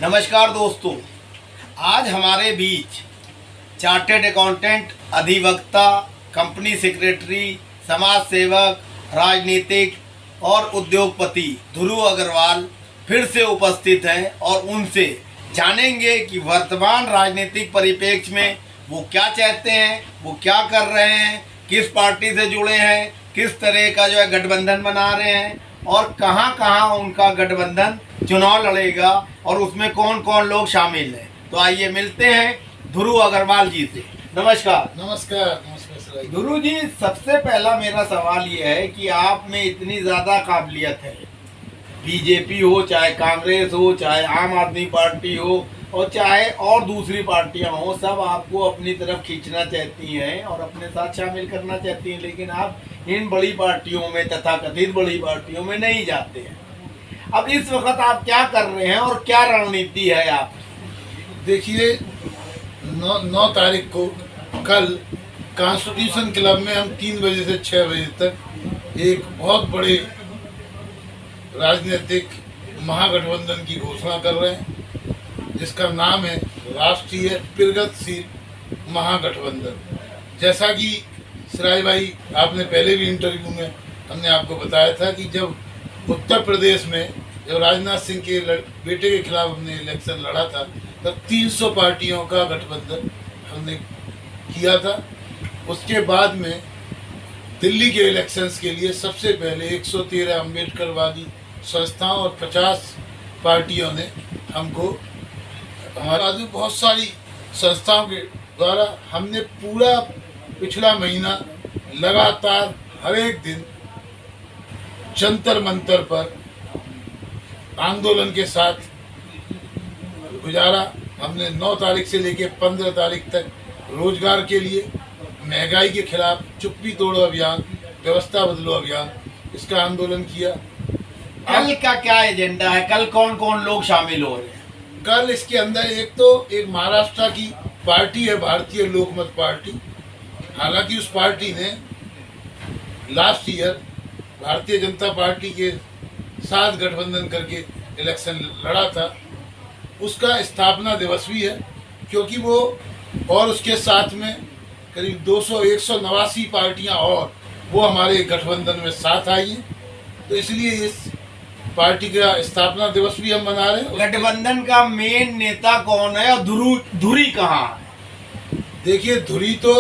नमस्कार दोस्तों, आज हमारे बीच चार्टेड अकाउंटेंट, अधिवक्ता, कंपनी सेक्रेटरी, समाज सेवक, राजनीतिक और उद्योगपति ध्रुव अग्रवाल फिर से उपस्थित हैं और उनसे जानेंगे कि वर्तमान राजनीतिक परिप्रेक्ष्य में वो क्या चाहते हैं, वो क्या कर रहे हैं, किस पार्टी से जुड़े हैं, किस तरह का गठबंधन बना रहे हैं और कहां कहां उनका गठबंधन चुनाव लड़ेगा और उसमें कौन कौन लोग शामिल हैं। तो आइए मिलते हैं ध्रुव अग्रवाल जी से। नमस्कार। नमस्कार। नमस्कार सर। ध्रुव जी, सबसे पहला मेरा सवाल ये है कि आप में इतनी ज़्यादा काबिलियत है, बीजेपी हो, चाहे कांग्रेस हो, चाहे आम आदमी पार्टी हो और चाहे और दूसरी पार्टियां हो, सब आपको अपनी तरफ खींचना चाहती हैं और अपने साथ शामिल करना चाहती हैं, लेकिन आप इन बड़ी पार्टियों में, तथाकथित बड़ी पार्टियों में नहीं जाते हैं। अब इस वक्त आप क्या कर रहे हैं और क्या रणनीति है आप? देखिए, 9 तारीख को कल कॉन्स्टिट्यूशन क्लब में हम 3 बजे से 6 बजे तक एक बहुत बड़े राजनीतिक महागठबंधन की घोषणा कर रहे हैं, जिसका नाम है राष्ट्रीय प्रगतिशील महागठबंधन। जैसा कि सिराज भाई, आपने पहले भी इंटरव्यू में हमने आपको बताया था कि जब उत्तर प्रदेश में जब राजनाथ सिंह के बेटे के खिलाफ हमने इलेक्शन लड़ा था, तब 300 पार्टियों का गठबंधन हमने किया था। उसके बाद में दिल्ली के इलेक्शंस के लिए सबसे पहले 113 अम्बेडकरवादी संस्थाओं और 50 पार्टियों ने हमको, हमारा बहुत सारी संस्थाओं के द्वारा हमने पूरा पिछला महीना लगातार हर एक दिन जंतर मंतर पर आंदोलन के साथ गुजारा। हमने 9 तारीख से लेकर 15 तारीख तक रोजगार के लिए, महंगाई के खिलाफ चुप्पी तोड़ो अभियान, व्यवस्था बदलो अभियान, इसका आंदोलन किया। कल का क्या एजेंडा है? कल कौन कौन लोग शामिल हो रहे हैं? कल इसके अंदर एक महाराष्ट्र की पार्टी है, भारतीय लोकमत पार्टी। हालांकि उस पार्टी ने last year Bharatiya Janata party के साथ गठबंधन करके इलेक्शन लड़ा था, उसका स्थापना दिवस भी है, क्योंकि वो और उसके साथ में करीब 189 पार्टियां और वो हमारे गठबंधन में साथ आई हैं। तो इसलिए इस पार्टी का स्थापना दिवस भी हम मना रहे हैं। गठबंधन का मेन नेता कौन है और धुरी कहाँ है? देखिए, धुरी तो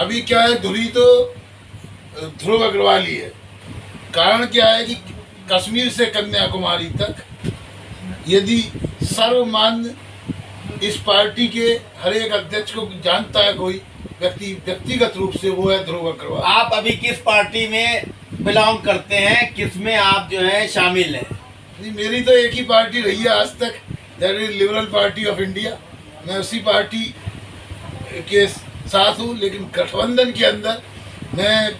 अभी क्या है, धुरी तो ध्रुव अग्रवाल ही है। कारण क्या है कि कश्मीर से कन्याकुमारी तक यदि सर्वमान्य इस पार्टी के हर एक अध्यक्ष को जानता है कोई व्यक्तिगत रूप से, वो है ध्रुव अग्रवाल। आप अभी किस पार्टी में बिलोंग करते हैं, किसमें आप शामिल हैं? नहीं, मेरी तो एक ही पार्टी रही है आज तक, that is liberal party of India. मैं उसी पार्टी के साथ हूँ, लेकिन गठबंधन के अंदर मैं,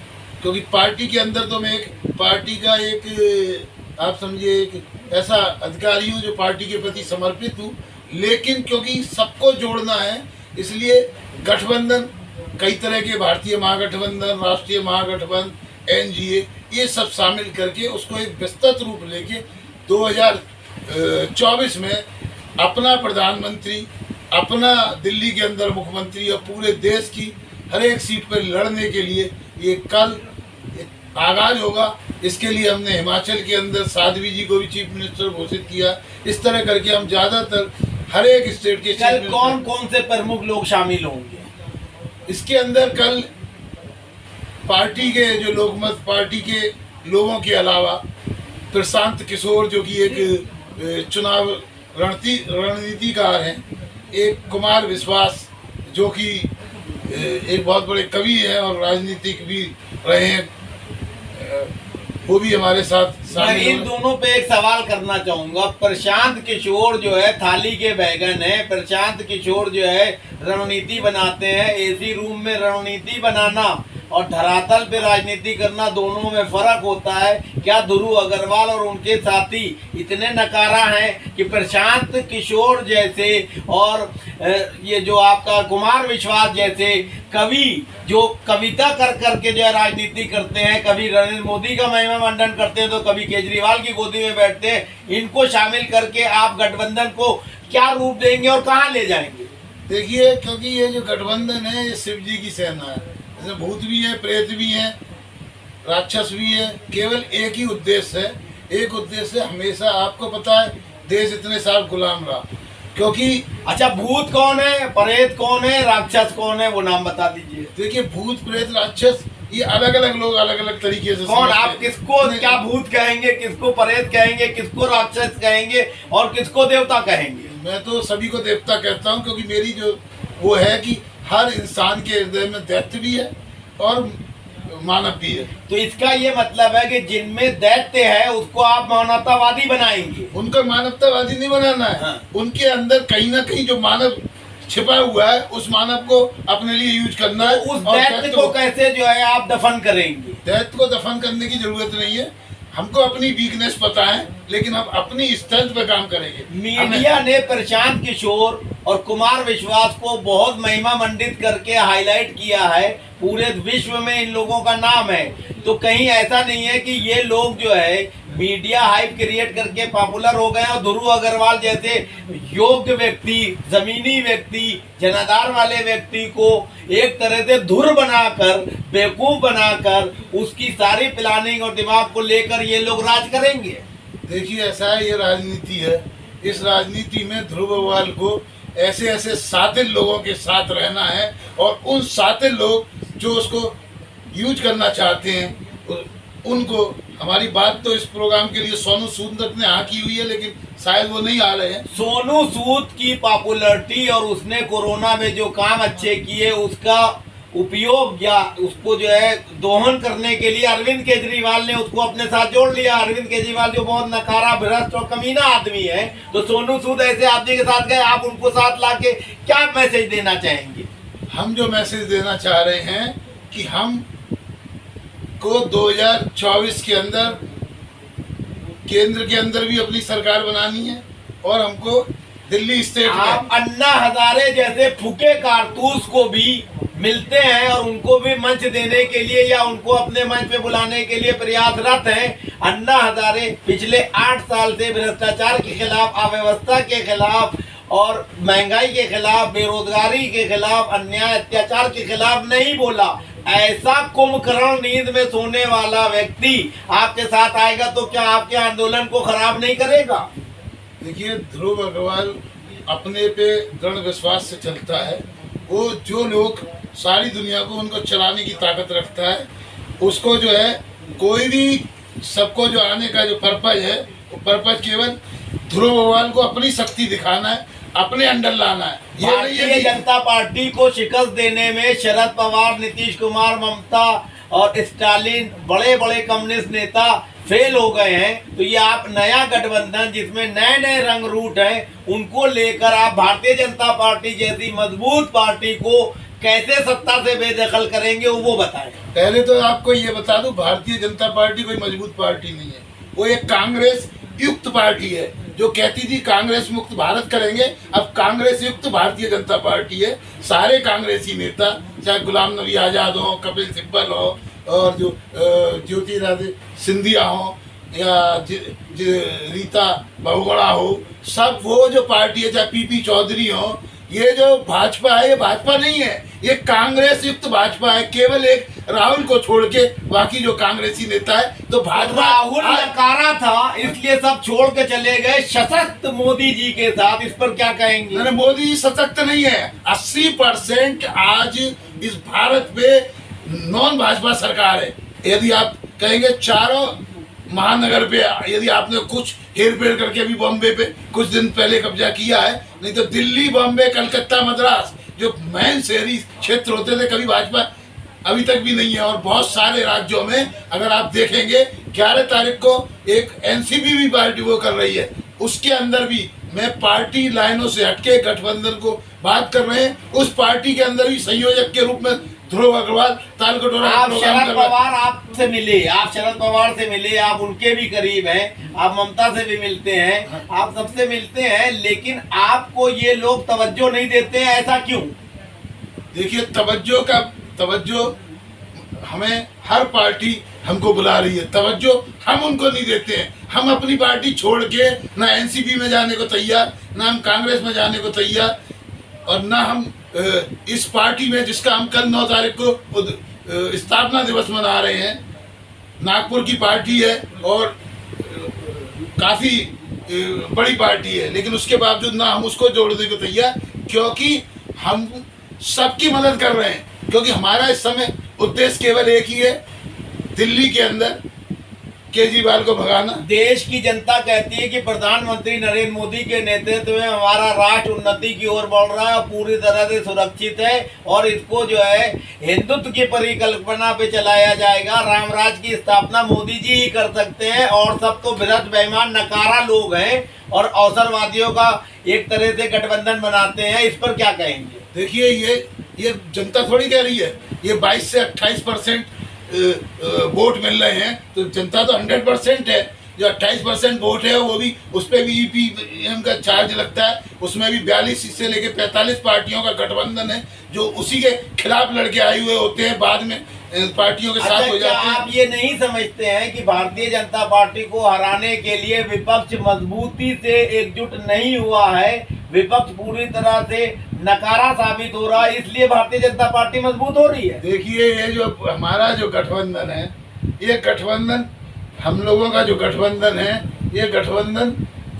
क्योंकि पार्टी के अंदर तो मैं एक पार्टी का आप समझिए एक ऐसा अधिकारी हूँ जो पार्टी के प्रति समर्पित हूँ, लेकिन क्योंकि सबको जोड़ना है, इसलिए गठबंधन कई तरह के, भारतीय महागठबंधन, राष्ट्रीय महागठबंधन, एनजीए, ये सब शामिल करके उसको एक विस्तृत रूप लेके 2024 में अपना प्रधानमंत्री, अपना दिल्ली के अंदर मुख्यमंत्री और पूरे देश की हर एक सीट पर लड़ने के लिए ये कल आगाज होगा। इसके लिए हमने हिमाचल के अंदर साध्वी जी को भी चीफ मिनिस्टर घोषित किया। इस तरह करके हम ज़्यादातर हर एक स्टेट के कल कौन कौन से प्रमुख लोग शामिल होंगे इसके अंदर? कल पार्टी के जो लोकमत पार्टी के लोगों के अलावा प्रशांत किशोर, जो कि एक चुनाव रणनीतिकार हैं, एक कुमार विश्वास, जो कि एक बहुत बड़े कवि हैं और राजनीतिक भी रहे हैं, वो भी हमारे साथ मैं इन दोनों पे एक सवाल करना चाहूंगा। प्रशांत किशोर जो है थाली के बैगन है, प्रशांत किशोर जो है रणनीति बनाते हैं। एसी रूम में रणनीति बनाना और धरातल पे राजनीति करना, दोनों में फर्क होता है। क्या ध्रुव अग्रवाल और उनके साथी इतने नकारा हैं कि प्रशांत किशोर जैसे और ये जो आपका कुमार विश्वास जैसे कवि जो कविता कर करके जो है राजनीति करते हैं, कभी नरेंद्र मोदी का महिमा मंडन करते हैं तो कभी केजरीवाल की गोदी में बैठते हैं, इनको शामिल करके आप गठबंधन को क्या रूप देंगे और कहाँ ले जाएंगे? देखिए, क्योंकि ये जो गठबंधन है ये शिव जी की सेना है, इसमें भूत भी है, प्रेत भी है, राक्षस भी है। केवल एक ही उद्देश्य है, एक उद्देश्य है, हमेशा आपको पता है देश इतने साल गुलाम रहा। क्योंकि अच्छा, भूत कौन है, प्रेत कौन है, राक्षस कौन है, वो नाम बता दीजिए। देखिए, भूत प्रेत राक्षस ये अलग अलग लोग अलग अलग तरीके से कौन, आप किसको क्या भूत कहेंगे, किसको प्रेत कहेंगे, किसको राक्षस कहेंगे और किसको देवता कहेंगे? मैं तो सभी को देवता कहता हूँ, क्योंकि मेरी जो वो है कि हर इंसान के हृदय में दैत्य भी है और मानव भी है। तो इसका ये मतलब है कि जिनमें दैत्य है उसको आप मानवतावादी बनाएंगे? उनका मानवतावादी नहीं बनाना है। हाँ। उनके अंदर कहीं ना कहीं जो मानव छिपा हुआ है उस मानव को अपने लिए यूज करना है। तो उस दैत्य को कैसे जो है आप दफन करेंगे? दैत्य को दफन करने की जरूरत नहीं है, हमको अपनी वीकनेस पता है, लेकिन हम अपनी स्ट्रेंथ पे काम करेंगे। मीडिया ने प्रशांत किशोर और कुमार विश्वास को बहुत महिमा मंडित करके हाईलाइट किया है, पूरे विश्व में इन लोगों का नाम है। तो कहीं ऐसा नहीं है कि ये लोग जो है मीडिया हाइप क्रिएट करके पॉपुलर हो गए और ध्रुव अग्रवाल जैसे योग्य व्यक्ति, जमीनी व्यक्ति, जनाधार वाले व्यक्ति को एक तरह से धुर बनाकर, बेवकूफ बनाकर उसकी सारी प्लानिंग और दिमाग को लेकर ये लोग राज करेंगे? देखिए, ऐसा है, ये राजनीति है। इस राजनीति में ध्रुव अग्रवाल को ऐसे ऐसे सातिल लोगों के साथ रहना है और उन सातिल लोग जो उसको यूज करना चाहते हैं उनको। हमारी बात तो इस प्रोग्राम के लिए सोनू सूद ने हाँ की हुई है, लेकिन शायद वो नहीं आ रहे हैं। सोनू सूद की पॉपुलैरिटी और उसने कोरोना में जो काम अच्छे किए उसका उपयोग या उसको जो है दोहन करने के लिए अरविंद केजरीवाल ने उसको अपने साथ जोड़ लिया। अरविंद केजरीवाल जो बहुत नकारा, भ्रष्ट और कमीना आदमी है, तो सोनू सूद ऐसे आदमी के साथ गए, आप उनको साथ लाके क्या मैसेज देना चाहेंगे? हम जो मैसेज देना चाह रहे हैं कि हम को 2024 के अंदर केंद्र के अंदर भी अपनी सरकार बनानी है और हमको दिल्ली स्टेट आप अन्ना हजारे जैसे फूके कारतूस को भी मिलते हैं और उनको भी मंच देने के लिए या उनको अपने मंच पे बुलाने के लिए प्रयासरत हैं। अन्ना हजारे पिछले 8 साल से भ्रष्टाचार के खिलाफ, अव्यवस्था के खिलाफ और महंगाई के खिलाफ, बेरोजगारी के खिलाफ, अन्याय अत्याचार के खिलाफ नहीं बोला। ऐसा कुंभकर्ण नींद में सोने वाला व्यक्ति आपके साथ आएगा तो क्या आपके आंदोलन को खराब नहीं करेगा? देखिए, ध्रुव अग्रवाल अपने पे दृढ़ विश्वास से चलता है। वो जो लोग सारी दुनिया को उनको चलाने की ताकत रखता है, उसको जो है कोई भी सबको जो आने का जो पर्पज है वो पर्पज केवल ध्रुव अग्रवाल को अपनी शक्ति दिखाना है, अपने अंडर लाना है। ये भारतीय जनता पार्टी को शिकस्त देने में शरद पवार, नीतीश कुमार, ममता और स्टालिन बड़े बड़े कम्युनिस्ट नेता फेल हो गए हैं। तो ये आप नया गठबंधन जिसमें नए नए रंग रूट हैं उनको लेकर आप भारतीय जनता पार्टी जैसी मजबूत पार्टी को कैसे सत्ता से बेदखल करेंगे वो बताएं। पहले तो आपको ये बता दूं, भारतीय जनता पार्टी कोई मजबूत पार्टी नहीं है, वो एक कांग्रेस युक्त पार्टी है जो कहती थी कांग्रेस मुक्त भारत करेंगे। अब कांग्रेस युक्त भारतीय जनता पार्टी है। सारे कांग्रेसी नेता, चाहे गुलाम नबी आजाद हो, कपिल सिब्बल हो और जो ज्योतिरादित्य सिंधिया हो या रीता बहुगुणा हो, सब वो जो पार्टी है, चाहे पीपी चौधरी हो, ये जो भाजपा है ये भाजपा नहीं है, ये कांग्रेस युक्त भाजपा है। केवल एक राहुल को छोड़ के बाकी जो कांग्रेसी नेता है, तो भाजपा राहुल नकारा था इसलिए सब छोड़ के चले गए सशक्त मोदी जी के साथ। इस पर क्या कहेंगे? मैंने मोदी सशक्त नहीं है। 80% आज इस भारत पे नॉन भाजपा सरकार है। यदि आप कहेंगे चारों महानगर पे यदि आपने कुछ हेरफेर करके अभी बॉम्बे पे कुछ दिन पहले कब्जा किया है, नहीं तो दिल्ली, बॉम्बे, कलकत्ता, मद्रास जो मेन शहरी क्षेत्र होते थे, कभी भाजपा अभी तक भी नहीं है। और बहुत सारे राज्यों में अगर आप देखेंगे 11 तारीख को एक एनसीपी भी पार्टी वो कर रही है, उसके अंदर भी मैं पार्टी लाइनों से हटके गठबंधन को बात कर रहे हैं, उस पार्टी के अंदर भी संयोजक के रूप में ध्रुव अग्रवाल तालकटोरा आप प्रोग्राम शरद कर रहे हैं। पवार आपसे मिले, आप शरद पवार से मिले, आप उनके भी करीब हैं, आप ममता से भी मिलते हैं, आप सबसे मिलते हैं, लेकिन आपको ये लोग तवज्जो नहीं देते हैं, ऐसा क्यों? देखिए तवज्जो हमें हर पार्टी हमको बुला रही है, तवज्जो हम उनको नहीं देते हैं। हम अपनी पार्टी छोड़ के ना एनसीपी में जाने को तैयार, ना हम कांग्रेस में जाने को तैयार, और ना हम इस पार्टी में जिसका हम कल 9 तारीख को स्थापना दिवस मना रहे हैं, नागपुर की पार्टी है और काफ़ी बड़ी पार्टी है, लेकिन उसके बावजूद ना हम उसको जोड़ने को तैयार, क्योंकि हम सबकी मदद कर रहे हैं, क्योंकि हमारा इस समय उद्देश्य केवल एक ही है, दिल्ली के अंदर केजरीवाल को भगाना। देश की जनता कहती है कि प्रधानमंत्री नरेंद्र मोदी के नेतृत्व में हमारा राष्ट्र उन्नति की ओर बढ़ रहा है और पूरी तरह से सुरक्षित है, और इसको जो है हिंदुत्व की परिकल्पना पे चलाया जाएगा। राम राज की स्थापना मोदी जी ही कर सकते हैं, और सब तो भ्रष्ट बेईमान नकारा लोग हैं और अवसरवादियों का एक तरह से गठबंधन बनाते हैं। इस पर क्या कहेंगे? देखिए ये जनता थोड़ी कह रही है, ये 22 से 28% वोट मिल रहे हैं, तो जनता तो 100% है। जो 28% वोट है वो भी, उस पर भी ईपीएम का चार्ज लगता है, उसमें भी 42 से लेके 45 पार्टियों का गठबंधन है, जो उसी के खिलाफ लड़के आए हुए होते हैं, बाद में पार्टियों के साथ हो जाते हैं। आप ये नहीं समझते हैं कि भारतीय जनता पार्टी को हराने के लिए विपक्ष मजबूती से एकजुट नहीं हुआ है, विपक्ष पूरी तरह से नकारा साबित हो रहा है, इसलिए भारतीय जनता पार्टी मजबूत हो रही है? देखिए ये जो हमारा जो गठबंधन है, ये गठबंधन हम लोगों का जो गठबंधन है, ये गठबंधन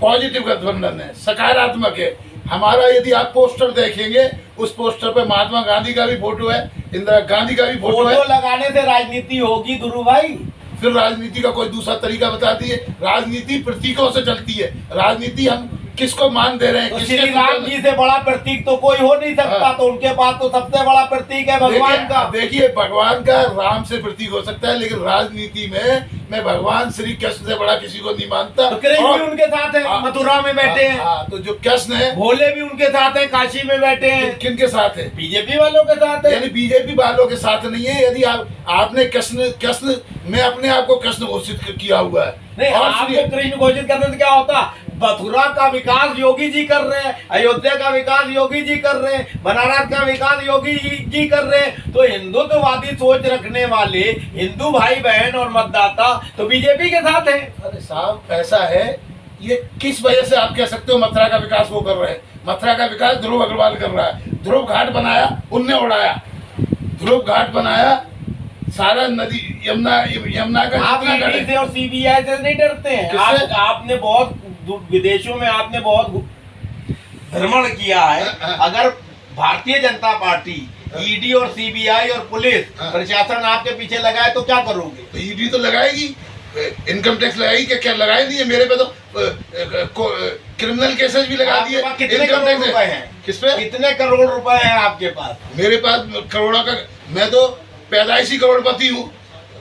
पॉजिटिव गठबंधन है, सकारात्मक है। हमारा यदि आप पोस्टर देखेंगे, उस पोस्टर पे महात्मा गांधी का भी फोटो है, इंदिरा गांधी का भी फोटो है। फोटो लगाने से राजनीति होगी ध्रुव भाई? फिर राजनीति का कोई दूसरा तरीका बता दिए। राजनीति प्रतीकों से चलती है, राजनीति हम किसको मान दे रहे हैं, तो किसके श्री राम जी से बड़ा प्रतीक तो कोई हो नहीं सकता, तो उनके पास तो सबसे बड़ा प्रतीक है भगवान का। देखिए भगवान का राम से प्रतीक हो सकता है, लेकिन राजनीति में मैं भगवान श्री कृष्ण से बड़ा किसी को नहीं मानता। तो कृष्ण भी उनके साथ है, मथुरा में बैठे हैं। तो जो कृष्ण है, भोले भी उनके साथ है, काशी में बैठे हैं। किनके साथ है? बीजेपी वालों के साथ है। यानी बीजेपी वालों के साथ नहीं है। यदि आपने कृष्ण में अपने आप को कृष्ण घोषित किया हुआ है, नहीं, आपको कृष्ण घोषित करने से क्या होता? मथुरा का विकास योगी जी कर रहे हैं, अयोध्या का विकास योगी जी कर रहे हैं, बनारस का विकास योगी जी कर रहे हैं। तो हिंदुत्ववादी सोच रखने वाले हिंदू भाई बहन और मतदाता तो बीजेपी के साथ हैं। अरे साहब ऐसा है, ये किस वजह से आप कह सकते हो मथुरा का विकास वो कर रहे हैं? मथुरा का विकास ध्रुव अग्रवाल कर रहा है। ध्रुव घाट बनाया, उनने उड़ाया। ध्रुव घाट बनाया, सारा नदी यमुना का आप ईडी से और सीबीआई से नहीं डरते हैं? आपने बहुत विदेशों में आपने बहुत भ्रमण किया है। अगर भारतीय जनता पार्टी ईडी और सीबीआई और पुलिस प्रशासन आपके पीछे लगाए तो क्या करोगे? तो ईडी तो लगाएगी, इनकम टैक्स लगाएगी। क्या लगाए नहीं है? मेरे पे तो क्रिमिनल केसेस भी लगा दिए। कितने करोड़ रुपए हैं? किस पे? कितने करोड़ रुपए हैं आपके पास? मेरे पास करोड़ों का, मैं तो पैदाइशी करोड़पति हूँ,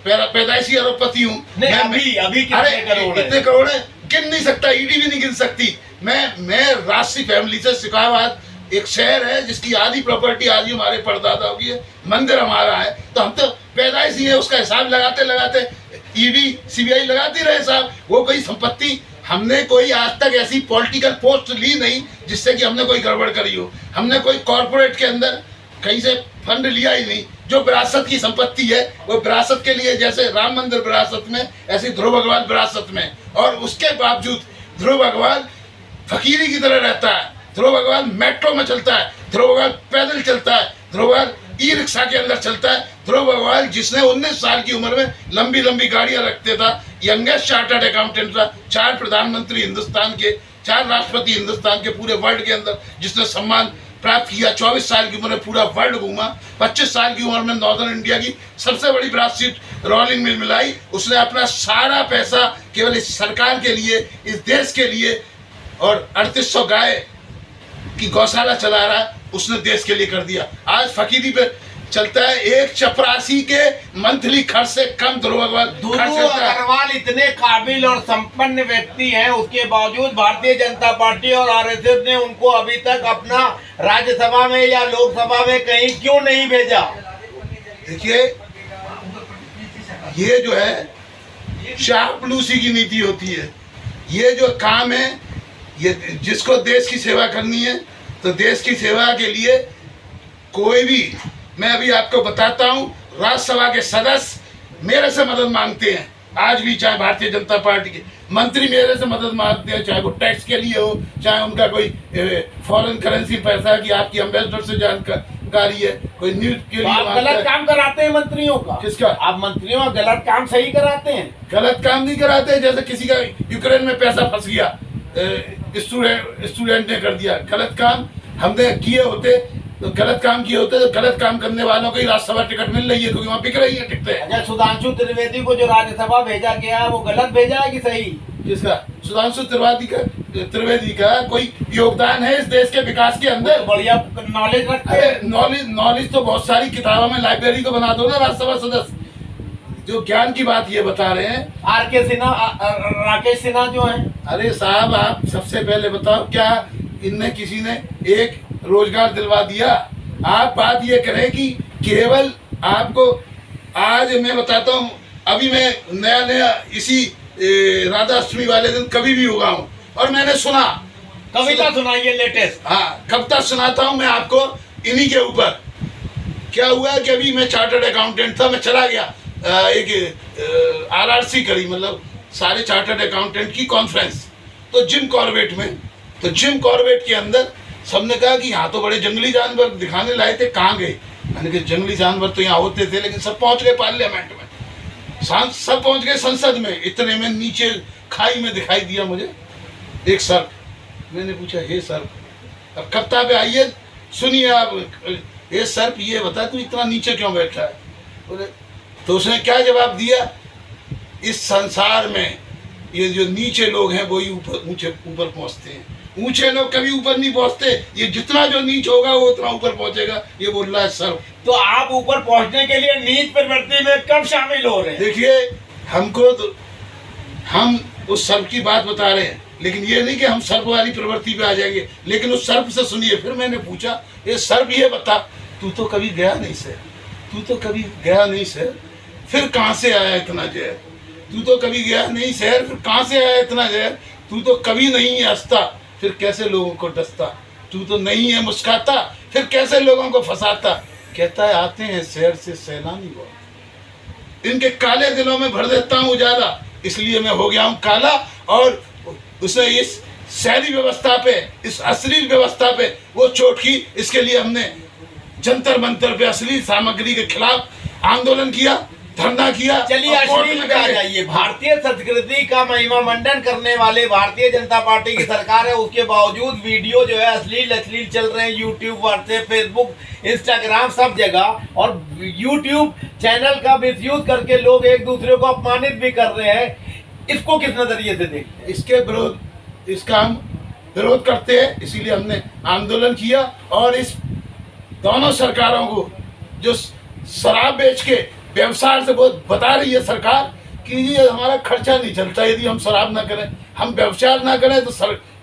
पैदाइशी अरबपति हूँ। अभी कितने करोड़ इतने करोड़ है, गिन नहीं सकता, ईडी भी नहीं गिन सकती। मैं राष्ट्रीय फैमिली से सिकाबाद एक शहर है जिसकी आधी प्रॉपर्टी आज हमारे परदादाओं की है, मंदिर हमारा है, तो हम तो पैदाइशी है, उसका हिसाब लगाते लगाते ईडी सीबीआई लगाती रहे साहब। वो कोई संपत्ति, हमने कोई आज तक ऐसी पॉलिटिकल पोस्ट ली नहीं जिससे कि हमने कोई गड़बड़ करी हो। हमने कोई कॉर्पोरेट के अंदर कहीं से फंड लिया ही नहीं। जो विरासत की संपत्ति है वो विरासत के लिए, जैसे राम मंदिर विरासत में, ऐसे ध्रुव अग्रवाल विरासत में, और उसके बावजूद ध्रुव अग्रवाल फकीरी की तरह रहता है। ध्रुव अग्रवाल मेट्रो में चलता है, ध्रुव अग्रवाल पैदल चलता है, ध्रुव अग्रवाल ई रिक्शा के अंदर चलता है। ध्रुव अग्रवाल जिसने 19 साल की उम्र में लंबी लंबी गाड़ियां रखते था, यंगेस्ट चार्टर्ड अकाउंटेंट था, 4 प्रधानमंत्री हिंदुस्तान के, 4 राष्ट्रपति हिंदुस्तान के पूरे वर्ल्ड के अंदर जिसने सम्मान प्राप्त किया। 24 साल की उम्र में पूरा वर्ल्ड घूमा। 25 साल की उम्र में नॉर्दर्न इंडिया की सबसे बड़ी ब्रास सीट रोलिंग मिल मिलाई। उसने अपना सारा पैसा केवल इस सरकार के लिए, इस देश के लिए, और 3800 गाय की गौशाला चला रहा है, उसने देश के लिए कर दिया। आज फकीरी पे चलता है, एक चपरासी के मंथली खर्च से कम ध्रुव अग्रवाल इतने काबिल और संपन्न व्यक्ति हैं, उसके बावजूद भारतीय जनता पार्टी और आरएसएस ने उनको अभी तक अपना राज्यसभा में या लोकसभा में कहीं क्यों नहीं भेजा? देखिए, ये जो है चापलूसी की नीति होती है। ये जो काम है, ये जिसको देश की सेवा करनी है तो देश की सेवा के लिए कोई भी, मैं अभी आपको बताता हूँ, राज्यसभा के सदस्य मेरे से मदद मांगते हैं आज भी, चाहे भारतीय जनता पार्टी के मंत्री मेरे से मदद मांगते हैं, चाहे वो टैक्स के लिए हो, चाहे उनका कोई फॉरेन करेंसी पैसा की आपकी एम्बेसडर से जानकारी है, कोई न्यूज के लिए। आप गलत काम कराते हैं मंत्रियों का। किसका? आप मंत्रियों का गलत काम सही कराते हैं। गलत काम नहीं कराते। जैसे किसी का यूक्रेन में पैसा फंस गया, स्टूडेंट ने कर दिया गलत काम, हमने किए होते तो गलत काम किए होते तो गलत काम करने वालों को ही राज्यसभा टिकट मिल रही है, क्योंकि वहाँ बिक रही है टिकटें। अच्छा, सुधांशु त्रिवेदी को जो राज्यसभा भेजा गया है वो गलत भेजा है कि सही? किसका? सुधांशु त्रिवेदी का कोई योगदान है इस देश के विकास के अंदर? तो बढ़िया नॉलेज रखते हैं। नॉलेज तो बहुत सारी किताबों में, लाइब्रेरी को बना दो ना राज्यसभा सदस्य। जो ज्ञान की बात ये बता रहे हैं आर.के. सिन्हा, राकेश सिन्हा जो है। अरे साहब, आप सबसे पहले बताओ, क्या इनने किसी ने एक रोजगार दिलवा दिया? आप बात ये करें कि केवल आपको, आज मैं बताता हूँ, अभी मैं नया इसी राधाअष्टमी वाले दिन कभी भी होगा हूँ, और मैंने सुना, कविता सुनाइए लेटेस्ट। हाँ, कविता सुनाता हूँ मैं आपको इन्हीं के ऊपर। क्या हुआ कि अभी मैं चार्टर्ड अकाउंटेंट था, मैं चला गया एक आरआरसी करी, मतलब सारे चार्टर्ड अकाउंटेंट की कॉन्फ्रेंस, तो जिम कॉर्बेट में। तो जिम कॉर्बेट के अंदर सबने कहा कि यहाँ तो बड़े जंगली जानवर दिखाने लाए थे, कहाँ गए? मैंने कहा जंगली जानवर तो यहाँ होते थे, लेकिन सब पहुँच गए पार्लियामेंट में, सब पहुँच गए संसद में। इतने में नीचे खाई में दिखाई दिया मुझे एक सर्प। मैंने पूछा, हे सर्प, अब कविता पे आइए, सुनिए आप, हे सर्प ये बता तू इतना नीचे क्यों बैठा है? बोले, तो उसने क्या जवाब दिया, इस संसार में ये जो नीचे लोग हैं वही ऊपर पहुंचते हैं, ऊंचे लोग कभी ऊपर नहीं पहुंचते। ये जितना जो नीच होगा वो उतना ऊपर पहुंचेगा, ये बोल रहा है सर्प। तो आप ऊपर पहुंचने के लिए नीच प्रवृत्ति में कब शामिल हो रहे हैं? देखिए, हमको तो, हम उस सर्प की बात बता रहे हैं, लेकिन ये नहीं कि हम सर्प वाली प्रवृत्ति पे आ जाएंगे। लेकिन उस सर्प से सुनिए, फिर मैंने पूछा, ये सर्प ये बता, तू तो कभी गया नहीं सर, तू तो कभी गया नहीं सर, फिर कहाँ से आया इतना जहर? तू तो कभी गया नहीं शहर, फिर कहाँ से आया इतना जहर? तू तो कभी नहीं है हंसता, फिर कैसे लोगों को डसता? तू तो नहीं है मुस्कुराता, फिर कैसे लोगों को फंसाता? कहता है आते हैं शहर से सैलानी बहुत, इनके काले दिलों में भर देता हूँ उजाला, इसलिए मैं हो गया हूँ काला। और उसे इस शहरी व्यवस्था पे, इस अश्लील व्यवस्था पे वो चोट की, इसके लिए हमने जंतर मंतर पे अश्लील सामग्री के खिलाफ आंदोलन किया, धरना किया। चलिए अश्लील पे आ जाइए। भारतीय संस्कृति का महिमा मंडन करने वाले भारतीय जनता पार्टी की सरकार है, उसके बावजूद वीडियो जो है अश्लील चल रहे हैं यूट्यूब, व्हाट्सएप, फेसबुक, इंस्टाग्राम, सब जगह। और यूट्यूब चैनल का मिसयूज करके लोग एक दूसरे को अपमानित भी कर रहे हैं। इसको किस नजरिए से देखते हैं? इसके विरोध, इसका हम विरोध करते हैं, इसीलिए हमने आंदोलन किया। और इस दोनों सरकारों को, जो शराब बेच के व्यवसाय से बहुत बता रही है सरकार कि ये हमारा खर्चा नहीं चलता, यदि हम शराब ना करें, हम व्यवसाय ना करें तो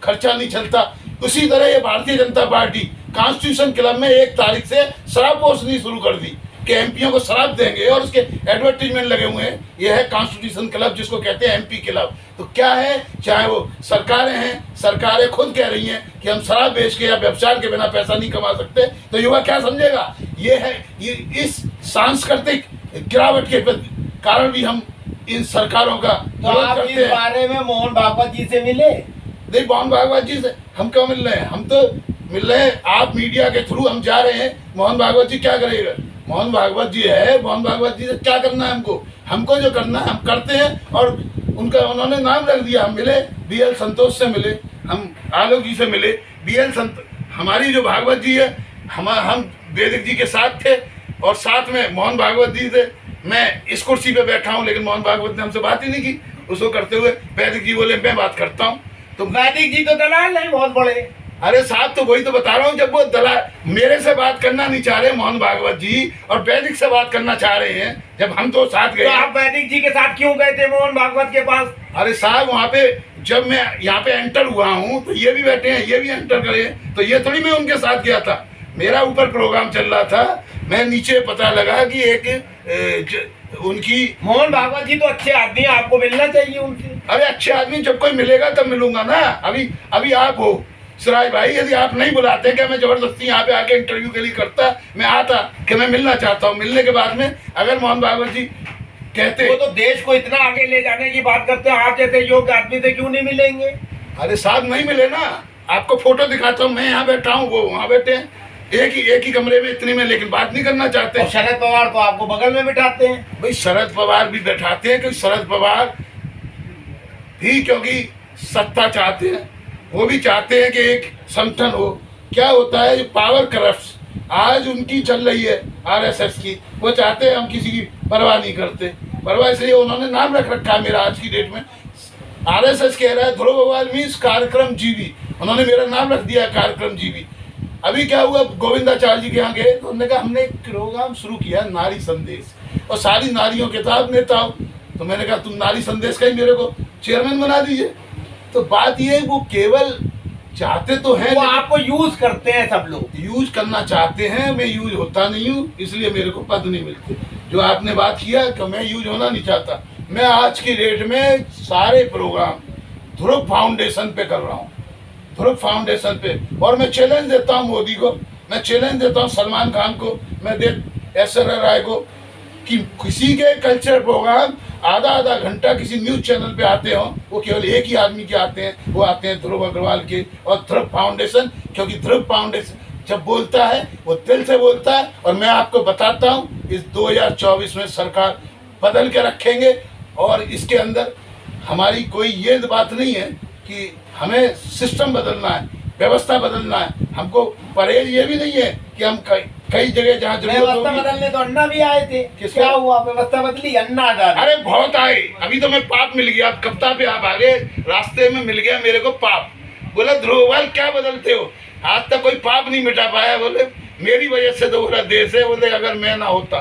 खर्चा नहीं चलता। उसी तरह ये Bharatiya Janata party constitution club में 1 तारीख से शराब पोसनी शुरू कर दी कि एमपीओं को शराब देंगे, और उसके एडवर्टीजमेंट लगे हुए हैं। ये है कॉन्स्टिट्यूशन क्लब, जिसको कहते हैं एमपी क्लब। तो क्या है, चाहे वो सरकारें हैं, सरकारें खुद कह रही हैं कि हम शराब बेच के या व्यवसाय के बिना पैसा नहीं कमा सकते, तो युवा क्या समझेगा? ये है, ये इस सांस्कृतिक गिरावट के कारण भी हम इन सरकारों का तो आप इस बारे में मोहन भागवत जी से मिले? नहीं, मोहन भागवत जी से हम क्यों मिल रहे हैं? हम तो मिल रहे हैं आप मीडिया के थ्रू, हम जा रहे हैं। मोहन भागवत जी क्या करेगा? मोहन भागवत जी है, मोहन भागवत जी से क्या करना है हमको जो करना है हम करते हैं। और उनका उन्होंने नाम रख दिया। हम मिले, BL संतोष से मिले, हम आलोक जी से मिले। हमारी जो भागवत जी है, हम वैदिक जी के साथ थे, और साथ में मोहन भागवत जी थे। मैं इस कुर्सी पे बैठा हूँ, लेकिन मोहन भागवत ने हमसे बात ही नहीं की। उसको करते हुए वैदिक जी बोले मैं बात करता हूँ। तो वैदिक जी तो दलाल है बहुत बड़े। अरे साहब, तो वही तो बता रहा हूँ, जब वो दलाल मेरे से बात करना नहीं चाह रहे मोहन भागवत जी, और वैदिक से बात करना चाह रहे हैं, जब हम तो साथ गए। तो आप वैदिक जी के साथ क्यों गए थे मोहन भागवत के पास? अरे साहब, वहाँ पे जब मैं यहाँ पे एंटर हुआ हूँ तो ये भी बैठे हैं, ये भी एंटर करे, तो ये थोड़ी मैं उनके साथ गया था। मेरा ऊपर प्रोग्राम चल रहा था, मैं नीचे पता लगा कि उनकी मोहन भागवत जी तो अच्छे आदमी हैं, आपको मिलना चाहिए उनसे। अरे अच्छे आदमी जब कोई मिलेगा तब मिलूंगा ना। अभी आप हो सिराज भाई, यदि आप नहीं बुलाते कि मैं जबरदस्ती यहाँ पे आके इंटरव्यू के लिए करता, मैं आता कि मैं मिलना चाहता हूँ। मिलने के बाद में अगर मोहन भागवत जी कहते, वो तो देश को इतना आगे ले जाने की बात करते हैं, आप जैसे योग्य आदमी से क्यों नहीं मिलेंगे? अरे साहब नहीं मिले ना, आपको फोटो दिखाता हूँ, मैं यहाँ बैठा हूँ, वो वहाँ बैठे हैं, एक ही कमरे में इतनी में, लेकिन बात नहीं करना चाहते। और शरद पवार तो आपको बगल में बिठाते हैं। भाई शरद पवार भी बैठाते हैं, क्योंकि शरद पवार भी क्योंकि सत्ता चाहते हैं, वो भी चाहते हैं कि एक संगठन हो। क्या होता है, पावर करप्ट आज उनकी चल रही है आरएसएस की, वो चाहते हैं हम किसी की परवाह नहीं करते। परवाह इसलिए उन्होंने नाम रख रखा है मेरा आज की डेट में, आरएसएस कह रहा है ध्रुव अग्रवाल मीन्स कार्यक्रम जीवी, उन्होंने मेरा नाम रख दिया कार्यक्रम जीवी। अभी क्या हुआ, गोविंदाचार्य जी के यहाँ गए तो उन्होंने कहा हमने एक प्रोग्राम शुरू किया नारी संदेश, और सारी नारियों के साथ नेता हो, तो मैंने कहा तुम नारी संदेश का ही मेरे को चेयरमैन बना दीजिए। तो बात ये है, वो केवल चाहते तो हैं, वो आपको यूज करते हैं, सब लोग यूज करना चाहते हैं, मैं यूज होता नहीं हूँ, इसलिए मेरे को पद नहीं मिलते। जो आपने बात किया कि मैं यूज होना नहीं चाहता, मैं आज की डेट में सारे प्रोग्राम ध्रुव फाउंडेशन पे कर रहा हूँ, ध्रुव फाउंडेशन पे। और मैं चैलेंज देता हूँ मोदी को, मैं चैलेंज देता हूँ सलमान खान को, मैं ऐश्वर्या राय को, कि किसी के कल्चर प्रोग्राम आधा घंटा किसी न्यूज चैनल पे आते हो, वो केवल एक ही आदमी के आते हैं, वो आते हैं ध्रुव अग्रवाल के और ध्रुव फाउंडेशन। क्योंकि ध्रुव फाउंडेशन जब बोलता है वो दिल से बोलता है। और मैं आपको बताता हूँ, इस 2024 में सरकार बदल के रखेंगे, और इसके अंदर हमारी कोई ये बात नहीं है कि हमें सिस्टम बदलना है, व्यवस्था बदलना है। हमको परहेज ये भी नहीं है कि हम कई जगह जहाँ व्यवस्था बदलने तो अन्ना भी आए थे, क्या हुआ? व्यवस्था बदली, अन्ना आजाद। अरे बहुत आए, अभी तो मैं पाप मिल गया, कप्तान पे आप आगे रास्ते में मिल गया मेरे को पाप। बोला ध्रुव अग्रवाल क्या बदलते हो, आज तक कोई पाप नहीं मिटा पाया। बोले मेरी वजह से तो पूरा देश है। बोले अगर मैं ना होता,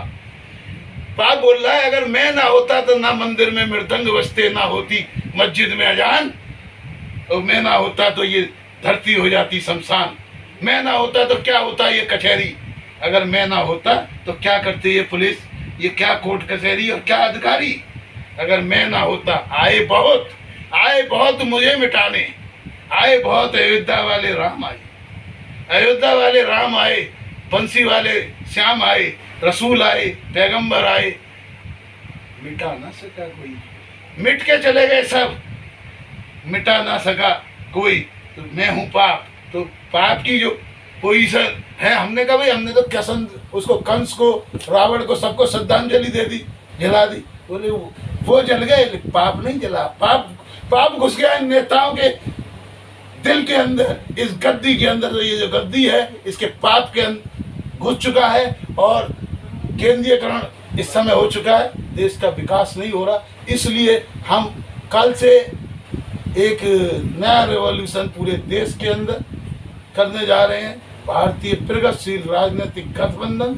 पाप बोल रहा है, अगर मैं ना होता तो ना मंदिर में मृदंग बजते, ना होती मस्जिद में अजान, और मैं ना होता तो ये धरती हो जाती शमशान, मैं ना होता तो क्या होता ये कचहरी, अगर मैं ना होता तो क्या करते ये पुलिस, ये क्या कोर्ट कचहरी और क्या अधिकारी। अगर मैं ना होता, आए बहुत मुझे मिटाने, आए बहुत अयोध्या वाले राम आए, अयोध्या वाले राम आए, बंसी वाले श्याम आए, रसूल आए, पैगंबर आए, मिटा ना सका कोई, मिट के चले गए सब, मिटा ना सका कोई। तो मैं हूँ पाप, तो पाप की जो पोजीशन है, हमने कहा भाई हमने तो कैसन उसको, कंस को, रावण को, सबको श्रद्धांजलि दे दी, जला दी। बोले वो जल गए, पाप नहीं जला। पाप घुस गया इन नेताओं के दिल के अंदर, इस गद्दी के अंदर। तो ये जो गद्दी है इसके पाप के अंदर घुस चुका है, और केंद्रीयकरण इस समय हो चुका है, देश का विकास नहीं हो रहा। इसलिए हम कल से एक नया रेवोल्यूशन पूरे देश के अंदर करने जा रहे हैं। भारतीय प्रगतिशील राजनीतिक गठबंधन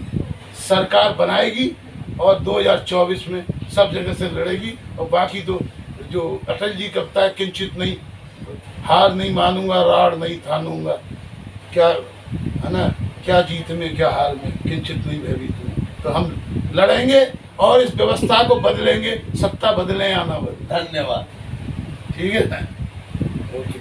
सरकार बनाएगी, और 2024 में सब जगह से लड़ेगी। और बाकी तो जो अटल जी करता है, किंचित नहीं, हार नहीं मानूंगा, राड़ नहीं थानूंगा, क्या है ना, क्या जीत में क्या हार में, किंचित नहीं भयभीत में। तो हम लड़ेंगे और इस व्यवस्था को बदलेंगे, सत्ता बदले या ना बदले। धन्यवाद। ठीक है, ओके।